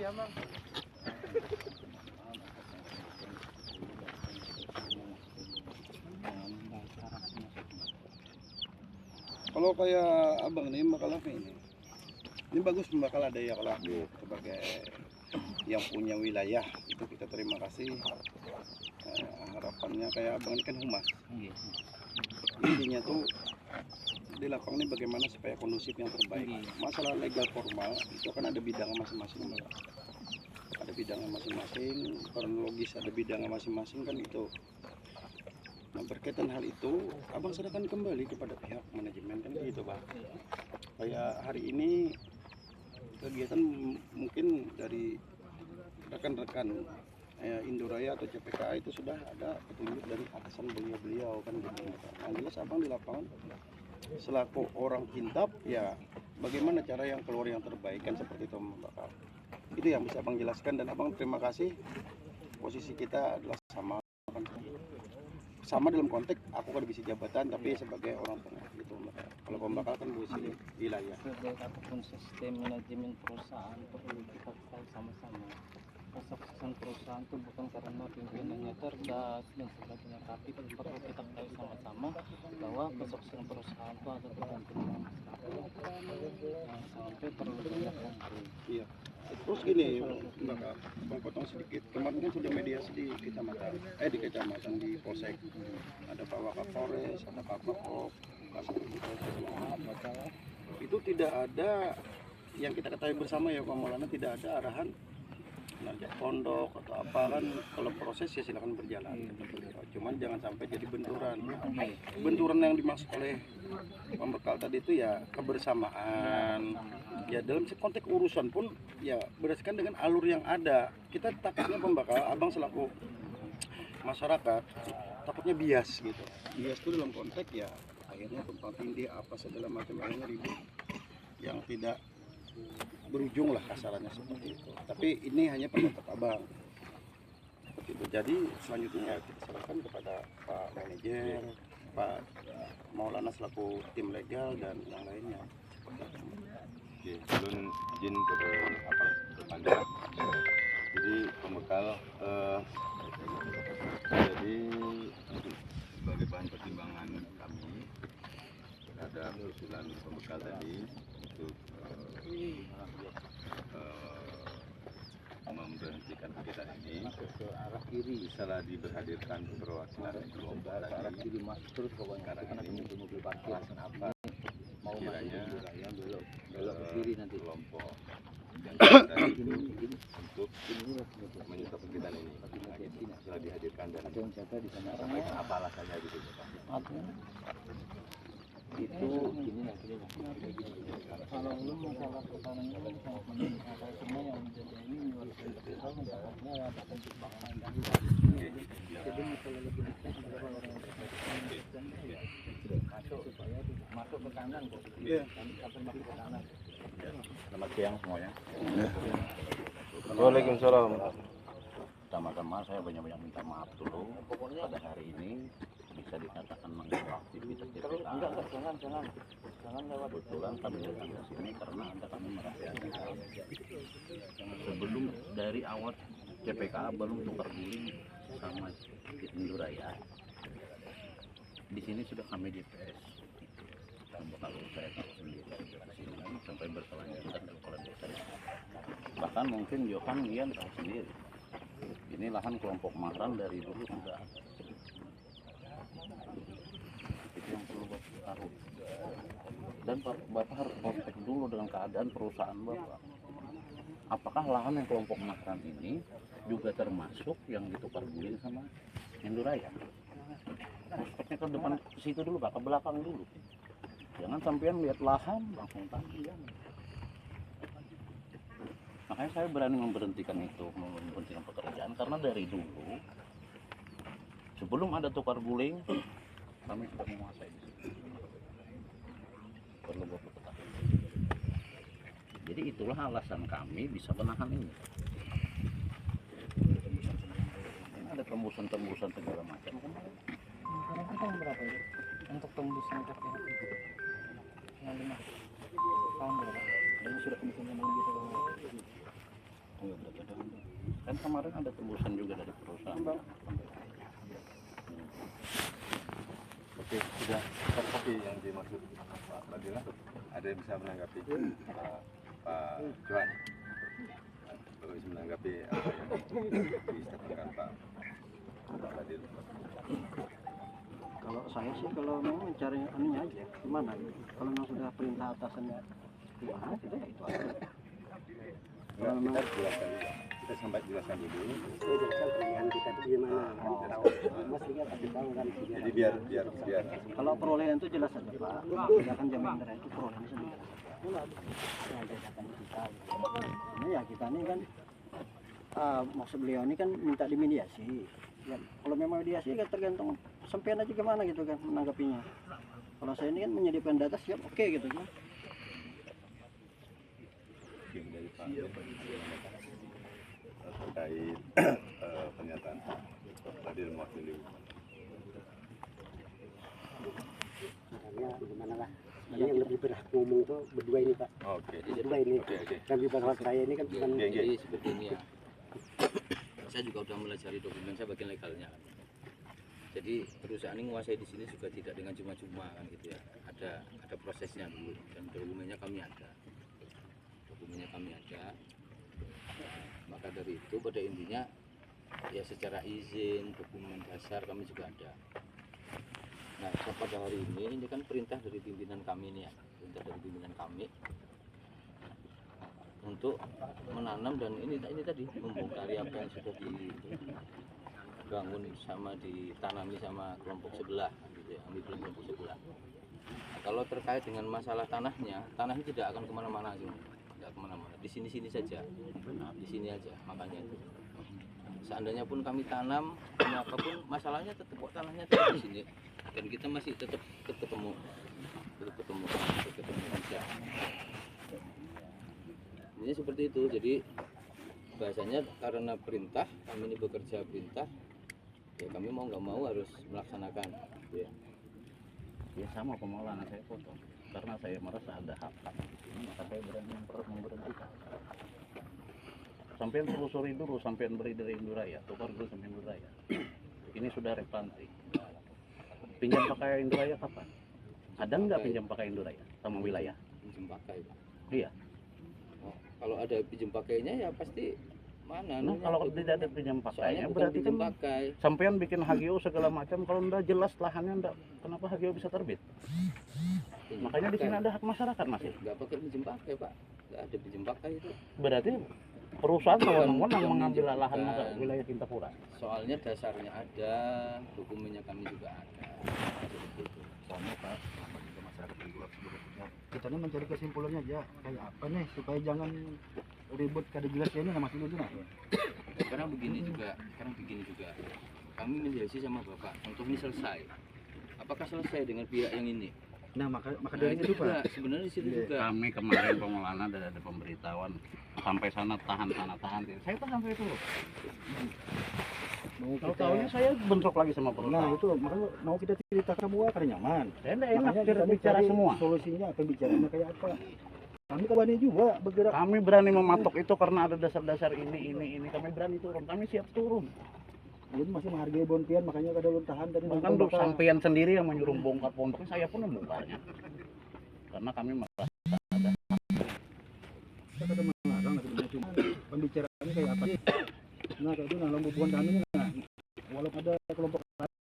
ya bang. Kalau kayak abang nih bakal apa ini bagus bakal ada ya kalau aku sebagai yang punya wilayah itu kita terima kasih. Harapannya kayak abang ini kan humas, intinya tuh di lapangan ini bagaimana supaya kondusif yang terbaik. Masalah legal formal itu kan ada bidangnya masing-masing, ada bidangnya masing-masing, kronologis ada bidangnya masing-masing kan itu. Nah berkaitan hal itu abang serahkan kembali kepada pihak manajemen kan gitu bang. Kayak hari ini kegiatan mungkin dari rekan-rekan Indoraya atau CPKA itu sudah ada petunjuk dari atasan beliau-beliau kan gitu. Yang jelas abang di lapangan selaku orang kintab ya bagaimana cara yang keluar yang terbaik kan seperti itu bakal. Itu yang bisa abang jelaskan dan abang terima kasih. Posisi kita adalah sama dalam konteks aku kan divisi jabatan tapi sebagai orang tengah gitu. Kalau pembakal kan divisi wilayah. Ataupun sistem manajemen perusahaan perlu kita tahu sama-sama. Kesuksesan perusahaan itu bukan karena pimpinannya cerdas dan sebagainya, tapi perlu kita tahu sama-sama bahwa kesuksesan perusahaan itu ada tergantung dengan masyarakat. Yang sampai terlalu banyak konflik. Iya. Terus gini, Bang potong sedikit. Kemarin kan sudah mediasi di kecamatan di Polsek. Ada Pak Wakapolres, ada Pak Prokop, itu tidak ada yang kita ketahui bersama ya Pak Maulana, tidak ada arahan nanti pondok atau apa kan kalau proses ya silakan berjalan. Cuman jangan sampai jadi benturan. Benturan yang dimaksud oleh pembekal tadi itu ya kebersamaan. Ya dalam konteks urusan pun ya berdasarkan dengan alur yang ada. Kita takutnya pembekal abang selaku masyarakat takutnya bias gitu. Bias itu dalam konteks ya akhirnya tumpang tindih apa segala macam akhirnya ribut yang tidak berujung lah kasarannya seperti itu. Tapi ini hanya pendapat abang seperti itu. Jadi selanjutnya kita serahkan kepada Pak Manajer, Pak Maulana selaku tim legal dan yang lainnya. Oke, belum izin berpanjang. Jadi pembekal jadi sebagai bahan pertimbangan kami terhadap usulan pembekal tadi untuk memberhentikan kegiatan ini ke arah kiri setelah diberhadirkan perwakilan kelompok tadi arah kiri masuk terus pokoknya karena ini mobil parkir apa mau kiranya belok ke kiri nanti kelompok yang tadi itu untuk menyusun kegiatan ini setelah dihadirkan dan ada yang jaga di sana sampaikan apa alasannya gitu itu ini kalau belum masalah pertanian ini masalah semua yang menjadi ini masalahnya ya akan dibangun dan jadi masalah lebih detail beberapa orang masuk ke kanan kok masuk ke kanan. Selamat siang semuanya. Waalaikumsalam. Pertama-tama saya banyak-banyak minta maaf dulu pada hari ini bisa dikatakan mengganggu aktivitas DPK. Jangan lewat. Kebetulan kami datang ke sini karena ada kami merahasiakan sebelum dari awal CPK belum tukar guling sama Indoraya. Di sini sudah kami DPS. Kalau saya tahu sendiri sini sampai berkelanjutan dan kelanjutan. Bahkan mungkin Johan Gian tahu sendiri. Ini lahan kelompok Mahran dari dulu sudah ada. Itu yang perlu Bapak tahu. Dan Bapak harus kontak dulu dengan keadaan perusahaan Bapak. Apakah lahan yang kelompok Mahran ini juga termasuk yang ditukar guling sama Indoraya? Prospeknya ke depan ke situ dulu Pak, ke belakang dulu. Jangan sampean lihat lahan langsung tanya. Makanya saya berani memberhentikan pekerjaan karena dari dulu sebelum ada tukar guling kami sudah menguasai di situ. Perlu Bapak ketahui. Jadi itulah alasan kami bisa menahan ini. Ini ada tembusan-tembusan segala macam. Sekarang tahun berapa ya untuk tembusan kaki yang 5 tahun berapa? Ini sudah kemungkinan gitu. kemarin ada tembusan juga dari perusahaan. Oke, sudah seperti yang dimaksud Pak Badila. Ada yang bisa menanggapi Pak Johan? Kalau bisa menanggapi apa yang disampaikan Pak Badil? Kalau saya sih kalau memang mencari anunya aja gimana gitu. Kalau memang sudah perintah atasannya gimana kita ya itu aja. Kalau kita jelaskan dulu. Kita sampai jelaskan dulu. Pilihan kita itu gimana? Jadi biar Kalau perolehan itu jelas saja Pak. Kita kan jamin negara itu perolehan sendiri. Ya jabatan kita. Ini ya kita ini kan maksud beliau ini kan minta dimediasi. Ya, kalau memang mediasi kan tergantung sampean aja gimana gitu kan menanggapinya. Kalau saya ini kan menyediakan data siap oke gitu kan. dari Pak terkait pernyataan Pak Badil mewakili. Gimana lah. Ini yang lebih berhak ngomong tuh berdua ini Pak. Oke. Berdua ini. Oke. Kan di belakang saya ini kan bukan Jadi seperti ini ya. Saya juga sudah melajari dokumen, saya bagian legalnya. Jadi perusahaan ini menguasai di sini juga tidak dengan cuma-cuma kan gitu ya. Ada prosesnya dulu dan dokumennya kami ada. Maka dari itu pada intinya ya secara izin, dokumen dasar kami juga ada. Nah, pada hari ini kan perintah dari pimpinan kami nih ya, perintah dari pimpinan kami untuk menanam dan ini tadi membongkari apa yang sudah dibangun sama ditanami sama kelompok sebelah gitu ya, ambil kelompok sebelah. Nah, kalau terkait dengan masalah tanahnya tidak akan kemana-mana cuma tidak kemana-mana, di sini saja, nah, di sini aja makanya itu. Seandainya pun kami tanam apapun masalahnya tetap kok tanahnya tetap di sini dan kita masih tetap ketemu aja. Ini seperti itu, jadi bahasanya karena perintah, kami ini bekerja perintah, ya kami mau nggak mau harus melaksanakan gitu ya. Ya sama pemalangan saya potong, karena saya merasa ada hak di sini, maka saya berani memberhentikan. Sampai telusuri dulu, sampai beri dari Induraya, tukar dulu sampai Induraya. Ini sudah replanting. Pinjam pakai Induraya kapan? Ada nggak pinjam pakai Induraya sama wilayah? Pinjam pakai, Pak. Iya. Kalau ada pinjam pakainya ya pasti mana? Nah, kalau tidak ada pinjam pakainya berarti kan pakai. Sampean bikin HGO segala macam, kalau enggak jelas lahannya enggak, kenapa HGO bisa terbit? Makanya di sini ada hak masyarakat masih. Enggak pakai pinjam pakai, Pak. Enggak ada pinjam pakai itu. Berarti perusahaan wewenang mengambil lahan wilayah Cintapura. Soalnya dasarnya ada, dokumennya kami juga ada. Seperti itu. soalnya Pak, masyarakat kita ini mencari kesimpulannya aja kayak apa nih supaya jangan ribut kada jelas ini sama sini dulu. Sekarang begini juga, kami mediasi sama Bapak untuk ini selesai. Apakah selesai dengan pihak yang ini? Nah maka dari itu Pak, sebenarnya di situ juga. Kami kemarin pengelolaan ada pemberitahuan sampai sana tahan. Saya tuh sampai itu loh. Kalau tahunya saya bentrok lagi sama perusahaan. Nah itu makanya mau kita cerita semua karena nyaman. Saya enggak enak bicara semua. Solusinya apa, bicaranya kayak apa? Kami berani juga bergerak. Kami berani mematok itu karena ada dasar-dasar ini. Kami berani turun. Kami siap turun. Jadi masih menghargai bontian, makanya kada lu tahan tadi. Bahkan untuk sampean sendiri yang menyuruh bongkar pondoknya, saya pun membongkarnya. Karena kami merasa ada. Kita kada melarang, cuma pembicaraannya kayak apa sih? Nah kalau itu nah hubungan kami nah, walaupun ada kelompok